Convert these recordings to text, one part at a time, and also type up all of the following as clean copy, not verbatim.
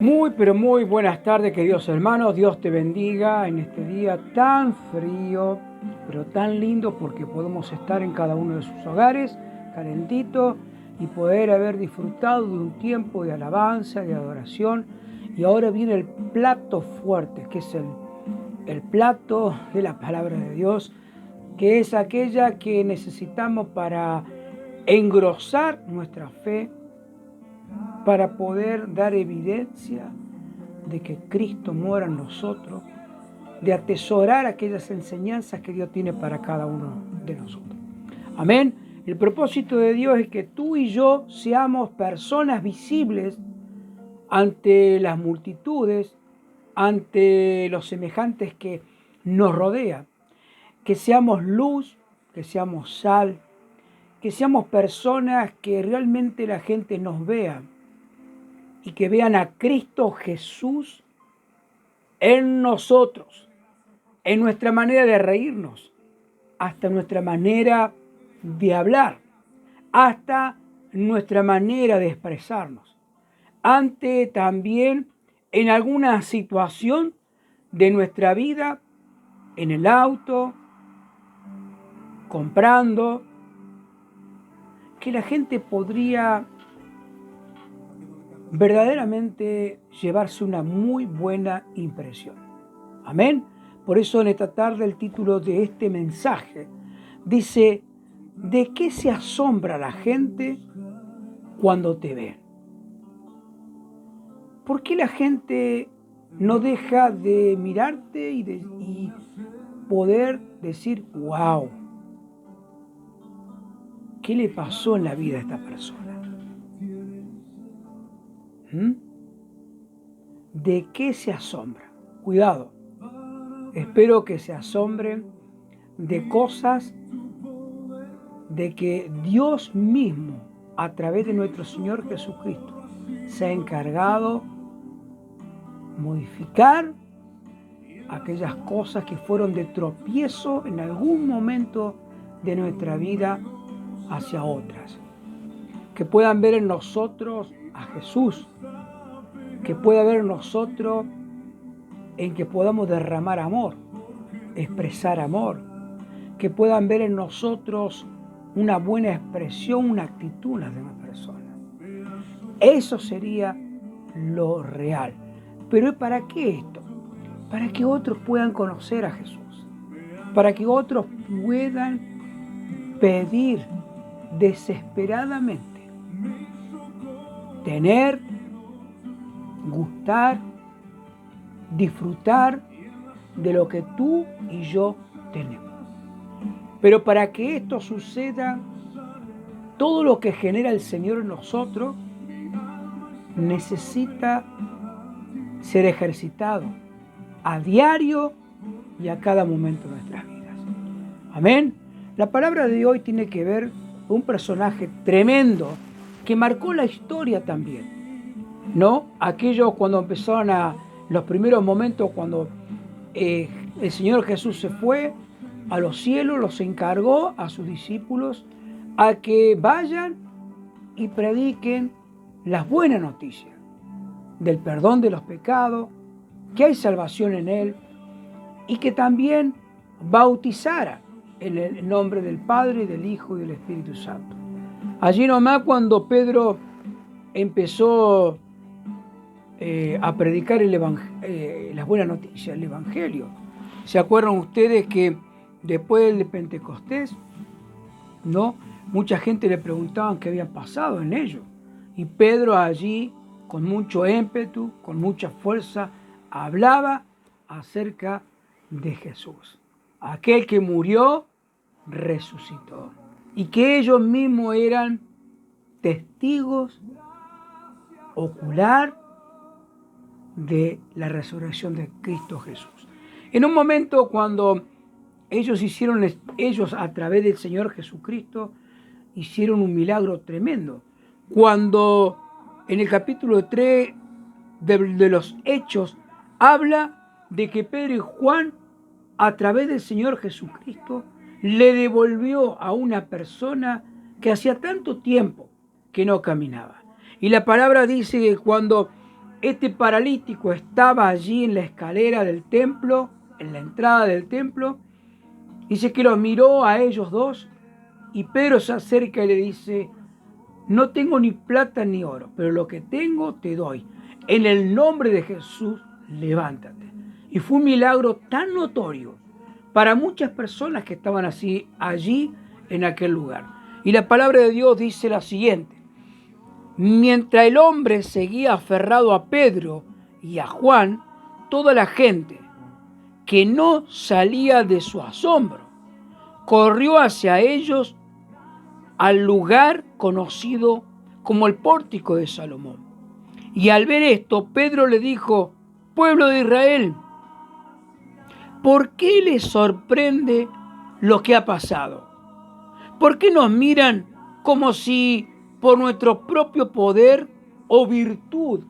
Muy, pero muy buenas tardes, queridos hermanos. Dios te bendiga en este día tan frío, pero tan lindo porque podemos estar en cada uno de sus hogares, calentito, y poder haber disfrutado de un tiempo de alabanza, de adoración. Y ahora viene el plato fuerte, que es el plato de la palabra de Dios, que es aquella que necesitamos para engrosar nuestra fe, para poder dar evidencia de que Cristo mora en nosotros, de atesorar aquellas enseñanzas que Dios tiene para cada uno de nosotros. Amén. El propósito de Dios es que tú y yo seamos personas visibles ante las multitudes, ante los semejantes que nos rodean, que seamos luz, que seamos sal, que seamos personas que realmente la gente nos vea y que vean a Cristo Jesús en nosotros, en nuestra manera de reírnos, hasta nuestra manera de hablar, hasta nuestra manera de expresarnos. Ante también en alguna situación de nuestra vida, en el auto, comprando, que la gente podría verdaderamente llevarse una muy buena impresión. Amén. Por eso en esta tarde el título de este mensaje dice: ¿de qué se asombra la gente cuando te ve? ¿Por qué la gente no deja de mirarte y poder decir, wow, ¿qué le pasó en la vida a esta persona? ¿De qué se asombra? Cuidado, espero que se asombren de cosas de que Dios mismo, a través de nuestro Señor Jesucristo, se ha encargado de modificar aquellas cosas que fueron de tropiezo en algún momento de nuestra vida hacia otras. Que puedan ver en nosotros a Jesús, que pueda ver en nosotros en que podamos derramar amor, expresar amor, que puedan ver en nosotros una buena expresión, una actitud en las demás personas. Eso sería lo real. Pero ¿para qué esto? Para que otros puedan conocer a Jesús, para que otros puedan pedir desesperadamente tener, gustar, disfrutar de lo que tú y yo tenemos. Pero para que esto suceda, todo lo que genera el Señor en nosotros necesita ser ejercitado a diario y a cada momento de nuestras vidas. Amén. La palabra de hoy tiene que ver con un personaje tremendo que marcó la historia también, ¿no? Aquellos cuando empezaron los primeros momentos, cuando el Señor Jesús se fue a los cielos, los encargó a sus discípulos a que vayan y prediquen las buenas noticias del perdón de los pecados, que hay salvación en Él, y que también bautizara en el nombre del Padre, del Hijo y del Espíritu Santo. Allí nomás cuando Pedro empezó a predicar las buenas noticias, el Evangelio. ¿Se acuerdan ustedes que después de Pentecostés, ¿no? Mucha gente le preguntaba qué había pasado en ellos. Y Pedro allí, con mucho ímpetu, con mucha fuerza, hablaba acerca de Jesús. Aquel que murió, resucitó. Y que ellos mismos eran testigos ocular de la resurrección de Cristo Jesús. En un momento cuando ellos a través del Señor Jesucristo, hicieron un milagro tremendo. Cuando en el capítulo 3 de los Hechos habla de que Pedro y Juan, a través del Señor Jesucristo, le devolvió a una persona que hacía tanto tiempo que no caminaba. Y la palabra dice que cuando este paralítico estaba allí en la escalera del templo, en la entrada del templo. Dice que los miró a ellos dos y Pedro se acerca y le dice: no tengo ni plata ni oro, pero lo que tengo te doy. En el nombre de Jesús, levántate. Y fue un milagro tan notorio para muchas personas que estaban así allí en aquel lugar. Y la palabra de Dios dice la siguiente: mientras el hombre seguía aferrado a Pedro y a Juan, toda la gente, que no salía de su asombro, corrió hacia ellos al lugar conocido como el pórtico de Salomón. Y al ver esto, Pedro le dijo: pueblo de Israel, ¿por qué les sorprende lo que ha pasado? ¿Por qué nos miran como si por nuestro propio poder o virtud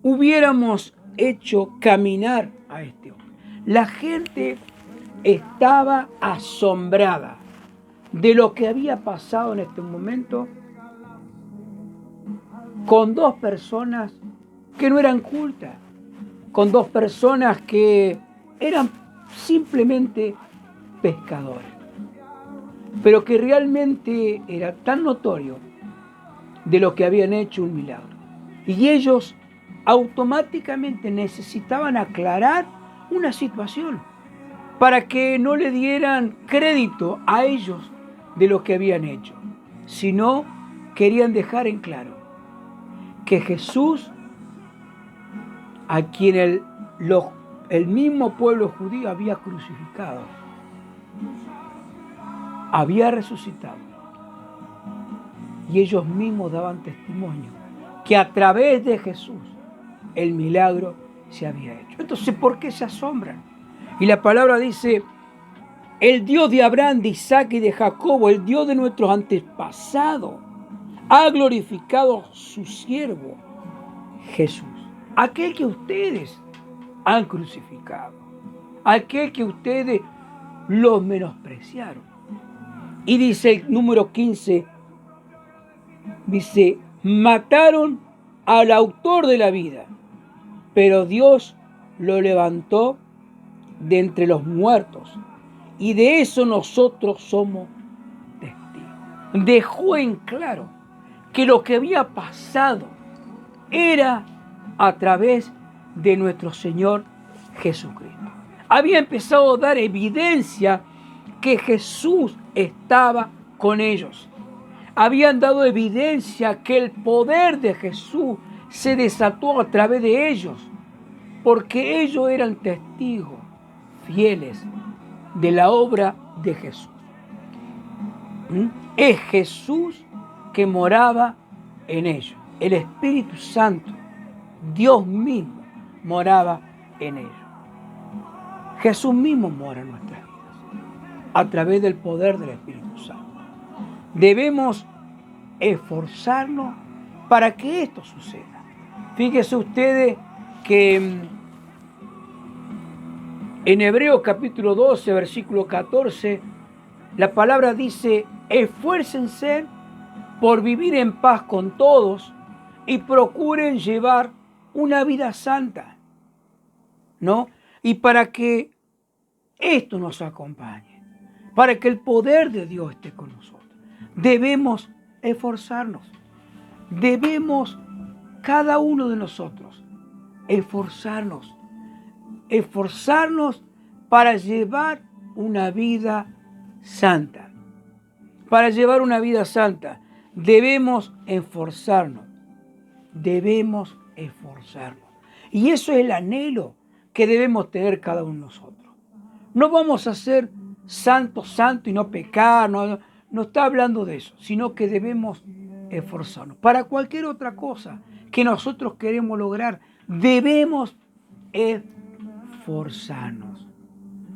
hubiéramos hecho caminar a este hombre? La gente estaba asombrada de lo que había pasado en este momento con dos personas que no eran cultas, con dos personas que eran simplemente pescadores, pero que realmente era tan notorio de lo que habían hecho un milagro. Y ellos automáticamente necesitaban aclarar una situación para que no le dieran crédito a ellos de lo que habían hecho, sino querían dejar en claro que Jesús, a quien el mismo pueblo judío había crucificado, había resucitado. Y ellos mismos daban testimonio que a través de Jesús el milagro se había hecho. Entonces, ¿por qué se asombran? Y la palabra dice: el Dios de Abraham, de Isaac y de Jacobo, el Dios de nuestros antepasados, ha glorificado a su siervo Jesús, aquel que ustedes han crucificado, aquel que ustedes los menospreciaron. Y dice el número 15, dice: mataron al autor de la vida, pero Dios lo levantó de entre los muertos, y de eso nosotros somos testigos. Dejó en claro que lo que había pasado era a través de nuestro Señor Jesucristo. Había empezado a dar evidencia que Jesús estaba con ellos. Habían dado evidencia que el poder de Jesús se desató a través de ellos, porque ellos eran testigos fieles de la obra de Jesús. Es Jesús que moraba en ellos. El Espíritu Santo, Dios mismo, moraba en ellos. Jesús mismo mora en nuestras vidas a través del poder del Espíritu Santo. Debemos esforzarnos para que esto suceda. Fíjense ustedes que en Hebreos capítulo 12, versículo 14, la palabra dice: esfuércense por vivir en paz con todos y procuren llevar una vida santa, ¿no? Y para que esto nos acompañe, para que el poder de Dios esté con nosotros, debemos esforzarnos. Debemos, cada uno de nosotros, esforzarnos para llevar una vida santa. Para llevar una vida santa debemos esforzarnos. Y eso es el anhelo que debemos tener cada uno de nosotros. No vamos a ser santos y no pecar, no está hablando de eso, sino que debemos esforzarnos. Para cualquier otra cosa que nosotros queremos lograr, debemos esforzarnos.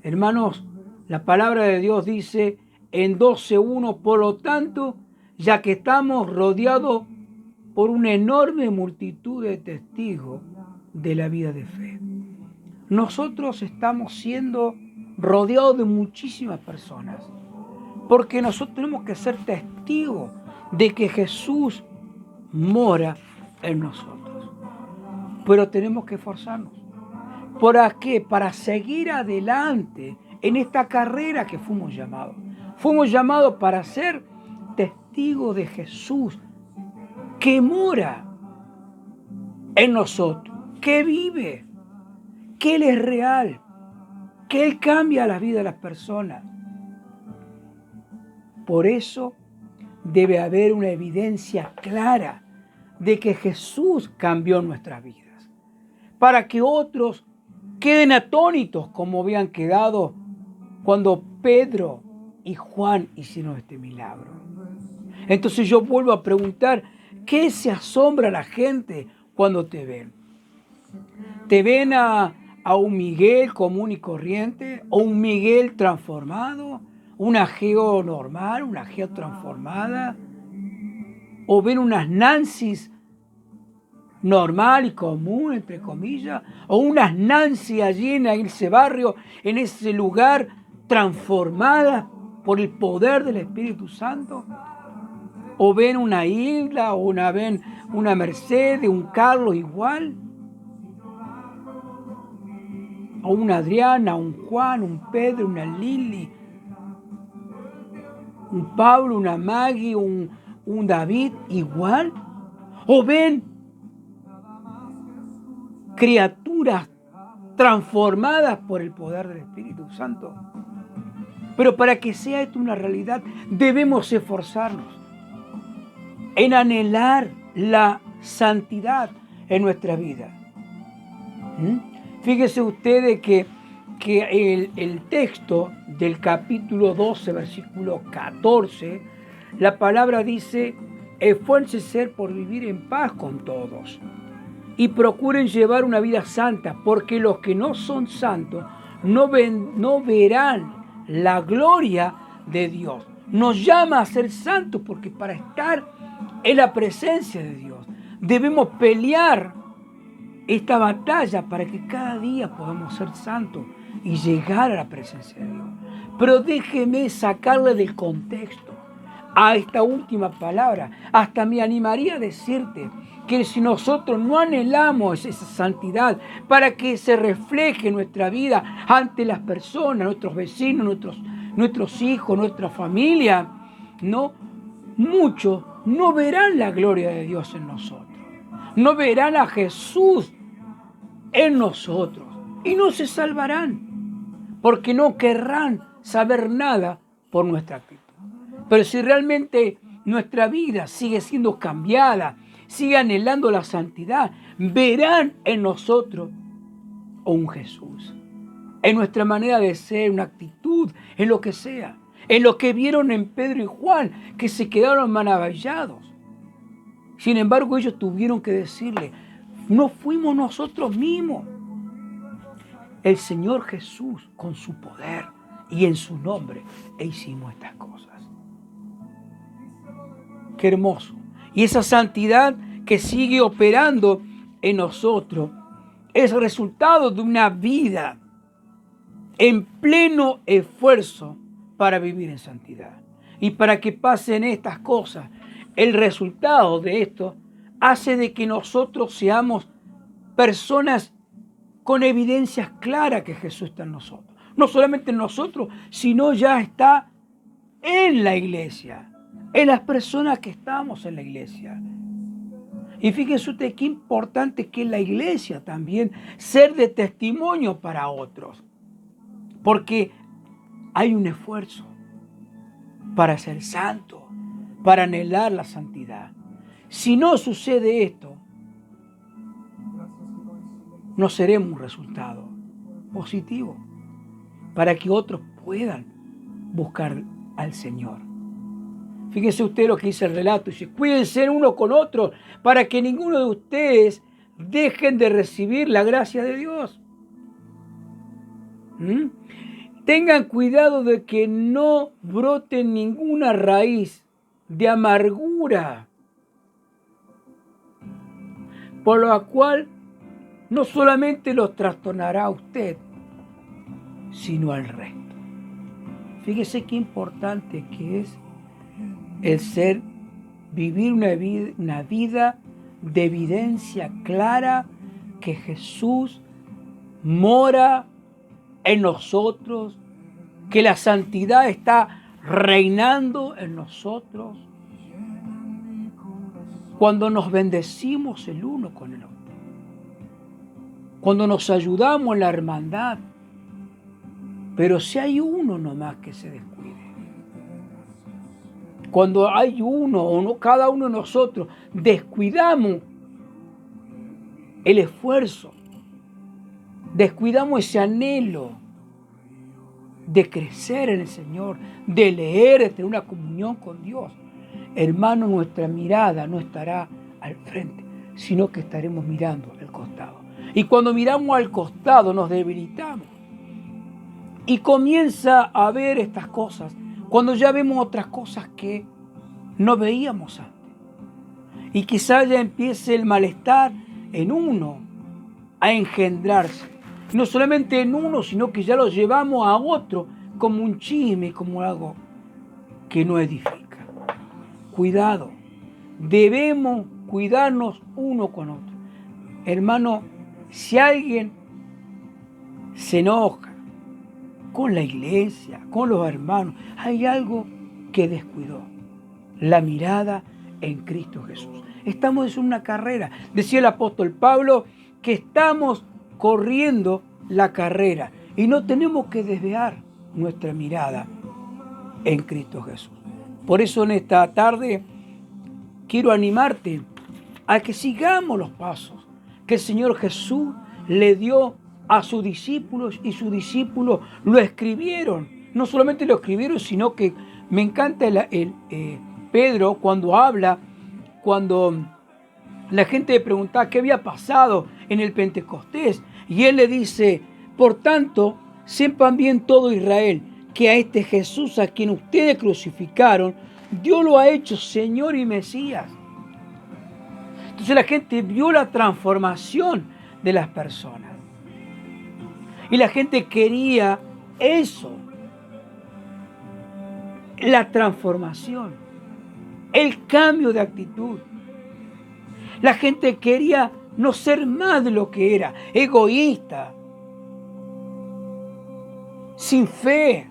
Hermanos, la palabra de Dios dice en 12:1: por lo tanto, ya que estamos rodeados por una enorme multitud de testigos de la vida de fe, nosotros estamos siendo rodeados de muchísimas personas, porque nosotros tenemos que ser testigos de que Jesús mora en nosotros. pero tenemos que esforzarnos. ¿Para qué? Para seguir adelante en esta carrera que fuimos llamados. Fuimos llamados para ser testigos de Jesús, que mora en nosotros, que vive, que Él es real, que Él cambia la vida de las personas. Por eso debe haber una evidencia clara de que Jesús cambió nuestras vidas, para que otros queden atónitos como habían quedado cuando Pedro y Juan hicieron este milagro. Entonces yo vuelvo a preguntar, ¿qué se asombra la gente cuando te ven? ¿Te ven a un Miguel común y corriente? ¿O un Miguel transformado? ¿Una Geo normal? ¿Una Geo transformada? ¿O ven unas Nancys normal y común, entre comillas? ¿O unas Nancy allí en ese barrio, en ese lugar, transformadas por el poder del Espíritu Santo? ¿O ven una Hilda, o ven una Mercedes, un Carlos igual? ¿O una Adriana, un Juan, un Pedro, una Lili, un Pablo, una Maggie, un David igual? ¿O ven criaturas transformadas por el poder del Espíritu Santo? Pero para que sea esto una realidad, debemos esforzarnos en anhelar la santidad en nuestra vida. Fíjense ustedes que el texto del capítulo 12, versículo 14, la palabra dice: esfuércense por vivir en paz con todos y procuren llevar una vida santa, porque los que no son santos no verán la gloria de Dios. Nos llama a ser santos porque para estar en la presencia de Dios debemos pelear esta batalla para que cada día podamos ser santos y llegar a la presencia de Dios. Pero déjeme sacarle del contexto a esta última palabra. Hasta me animaría a decirte que si nosotros no anhelamos esa santidad para que se refleje en nuestra vida ante las personas, nuestros vecinos, nuestros hijos, nuestra familia, muchos no verán la gloria de Dios en nosotros. No verán a Jesús en nosotros y no se salvarán porque no querrán saber nada por nuestra actitud. Pero si realmente nuestra vida sigue siendo cambiada, sigue anhelando la santidad, verán en nosotros un Jesús, en nuestra manera de ser, una actitud, en lo que sea, en lo que vieron en Pedro y Juan, que se quedaron maravillados. Sin embargo, ellos tuvieron que decirle: no fuimos nosotros mismos. El Señor Jesús, con su poder y en su nombre, hicimos estas cosas. Qué hermoso. Y esa santidad que sigue operando en nosotros es el resultado de una vida en pleno esfuerzo para vivir en santidad. Y para que pasen estas cosas, el resultado de esto hace de que nosotros seamos personas con evidencias claras que Jesús está en nosotros. No solamente en nosotros, sino ya está en la iglesia, en las personas que estamos en la iglesia. Y fíjense usted qué importante que es la iglesia también ser de testimonio para otros. Porque hay un esfuerzo para ser santo, para anhelar la santidad. Si no sucede esto, no seremos un resultado positivo para que otros puedan buscar al Señor. Fíjense usted lo que dice el relato. Dice: cuídense uno con otro para que ninguno de ustedes dejen de recibir la gracia de Dios. Tengan cuidado de que no brote ninguna raíz de amargura, por la cual no solamente los trastornará a usted, sino al resto. Fíjese qué importante que es el vivir una vida de evidencia clara que Jesús mora en nosotros, que la santidad está reinando en nosotros, cuando nos bendecimos el uno con el otro, cuando nos ayudamos en la hermandad. Pero si hay uno nomás que se descuide, cuando hay uno o no, cada uno de nosotros descuidamos el esfuerzo, descuidamos ese anhelo de crecer en el Señor, de leer, de tener una comunión con Dios, hermano, nuestra mirada no estará al frente, sino que estaremos mirando al costado. Y cuando miramos al costado nos debilitamos. Y comienza a ver estas cosas cuando ya vemos otras cosas que no veíamos antes. Y quizás ya empiece el malestar en uno a engendrarse. No solamente en uno, sino que ya lo llevamos a otro como un chisme, como algo que no edifica. Cuidado, debemos cuidarnos uno con otro. Hermano, si alguien se enoja con la iglesia, con los hermanos, hay algo que descuidó. La mirada en Cristo Jesús. Estamos en una carrera. Decía el apóstol Pablo que estamos corriendo la carrera y no tenemos que desviar nuestra mirada en Cristo Jesús. Por eso en esta tarde quiero animarte a que sigamos los pasos que el Señor Jesús le dio a sus discípulos, y sus discípulos lo escribieron. No solamente lo escribieron, sino que me encanta Pedro cuando habla, cuando la gente le preguntaba qué había pasado en el Pentecostés, y él le dice: por tanto, sepan bien todo Israel, que a este Jesús a quien ustedes crucificaron, Dios lo ha hecho Señor y Mesías. Entonces la gente vio la transformación de las personas. Y la gente quería eso, la transformación, el cambio de actitud. La gente quería no ser más de lo que era, egoísta, sin fe,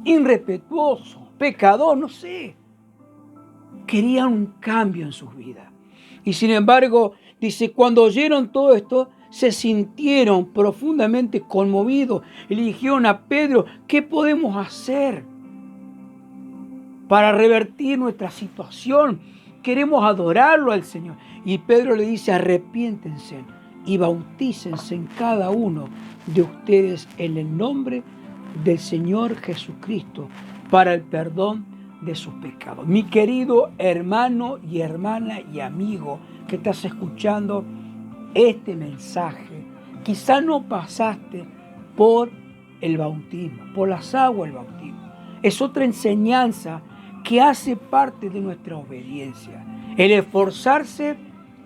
irrespetuoso, pecador, no sé. Querían un cambio en sus vidas. Y sin embargo, dice, cuando oyeron todo esto, se sintieron profundamente conmovidos y le dijeron a Pedro: ¿qué podemos hacer para revertir nuestra situación? Queremos adorarlo al Señor. Y Pedro le dice: arrepiéntense y bautícense en cada uno de ustedes en el nombre del Señor Jesucristo para el perdón de sus pecados. Mi querido hermano y hermana y amigo que estás escuchando este mensaje, quizá no pasaste por el bautismo, por las aguas del bautismo. Es otra enseñanza que hace parte de nuestra obediencia. El esforzarse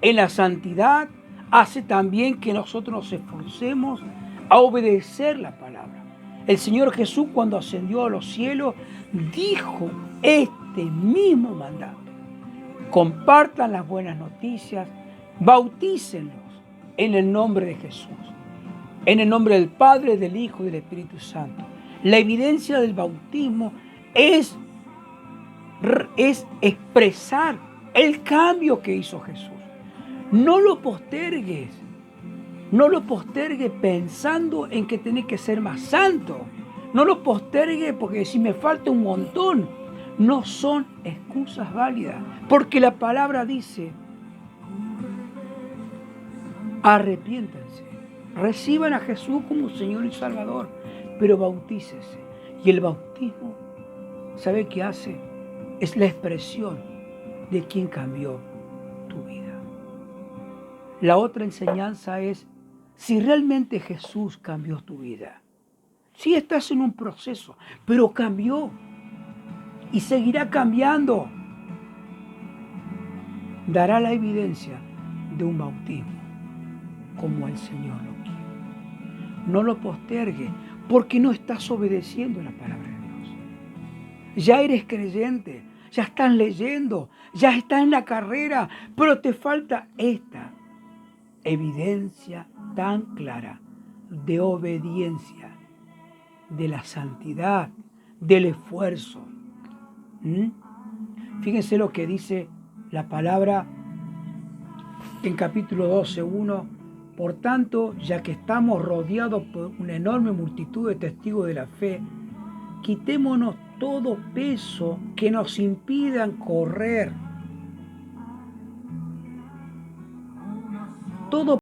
en la santidad hace también que nosotros nos esforcemos a obedecer la palabra. El Señor Jesús, cuando ascendió a los cielos, dijo este mismo mandato: compartan las buenas noticias, bautícenlos en el nombre de Jesús, en el nombre del Padre, del Hijo y del Espíritu Santo. La evidencia del bautismo es expresar el cambio que hizo Jesús. No lo postergues. No lo postergues pensando en que tenés que ser más santo. No lo postergues porque si me falta un montón. No son excusas válidas. Porque la palabra dice: arrepiéntanse, reciban a Jesús como Señor y Salvador, pero bautícese. Y el bautismo, ¿sabe qué hace? Es la expresión de quien cambió tu vida. La otra enseñanza es: si realmente Jesús cambió tu vida, sí estás en un proceso, pero cambió y seguirá cambiando, dará la evidencia de un bautismo como el Señor lo quiere. No lo postergue, porque no estás obedeciendo la palabra de Dios. Ya eres creyente, ya estás leyendo, ya estás en la carrera, pero te falta esta evidencia tan clara de obediencia, de la santidad, del esfuerzo. Fíjense lo que dice la palabra en capítulo 12:1. Por tanto, ya que estamos rodeados por una enorme multitud de testigos de la fe, quitémonos todo peso que nos impidan correr. Todo